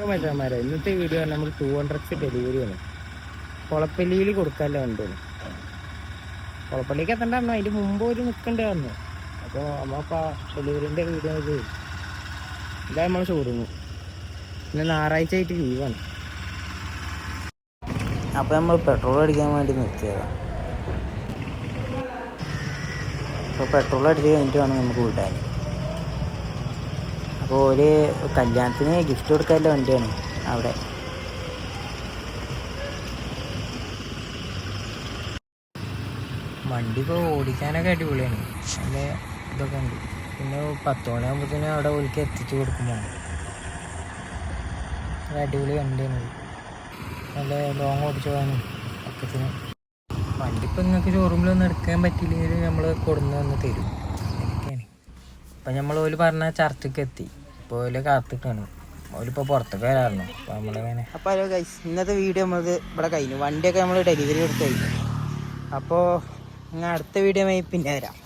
മച്ചാന്മാരെ ഇന്നത്തെ വീഡിയോ നമ്മൾ 200 ഡെലിവറിയാണ്. കുളപ്പള്ളിയിൽ കൊടുക്കാമല്ലോ ഉണ്ടെന്ന്. കുളപ്പള്ളിക്ക് എത്തണ്ടായിരുന്നു, അതിൻ്റെ മുമ്പ് ഒരു നിൽക്കണ്ടായിരുന്നു. അപ്പോൾ നമ്മളിപ്പോൾ ഡെലിവറിൻ്റെ വീഡിയോ ഇത് ഇതാ നമ്മൾ ചോറുന്നു. പിന്നെ ഞായറാഴ്ച ആയിട്ട് ലീവാണ്. അപ്പോൾ നമ്മൾ പെട്രോൾ അടിക്കാൻ വേണ്ടി നിർത്തിയതാണ്. അപ്പോൾ പെട്രോൾ അടിച്ച് കഴിഞ്ഞിട്ട് വേണം നമുക്ക് വിടാൻ. അപ്പോൾ ഒരു കല്യാണത്തിന് ഗിഫ്റ്റ് കൊടുക്കാനുള്ള വണ്ടിയാണ് അവിടെ. വണ്ടി ഇപ്പോൾ ഓടിക്കാനൊക്കെ അടിപൊളിയാണ്, നല്ല ഇതൊക്കെ ഉണ്ട്. പിന്നെ 10 മണിയാകുമ്പോഴത്തേനും അവിടെ ഓലിക്ക് എത്തിച്ചു കൊടുക്കുമ്പോൾ നല്ല അടിപൊളി വണ്ടിയാണ്. നല്ല ലോങ് ഓടിച്ചു പോകാനും ഒക്കത്തിന്. വണ്ടി ഇപ്പോൾ നിങ്ങൾക്ക് ഷോറൂമിലൊന്നും എടുക്കാൻ പറ്റിയില്ലെങ്കിൽ നമ്മൾ കൊടുന്ന് വന്ന് തരും. അങ്ങനെയൊക്കെയാണ്. ഇപ്പം നമ്മൾ ഓല് പറഞ്ഞ ചർച്ചയ്ക്ക് എത്തി. ഇപ്പോൾ ഓല് കാത്തിട്ടാണ്. ഓലിപ്പോൾ പുറത്തൊക്കെ വരാറുണ്ട്. അപ്പോൾ നമ്മളിങ്ങനെ അപ്പോൾ ഹലോ ഗൈസ്, ഇന്നത്തെ വീഡിയോ നമ്മളത് ഇവിടെ കഴിഞ്ഞു. വണ്ടിയൊക്കെ നമ്മൾ ഡെലിവറി കൊടുത്ത് കഴിഞ്ഞു. അപ്പോൾ ഞാൻ അടുത്ത വീഡിയോ പിന്നെ വരാം.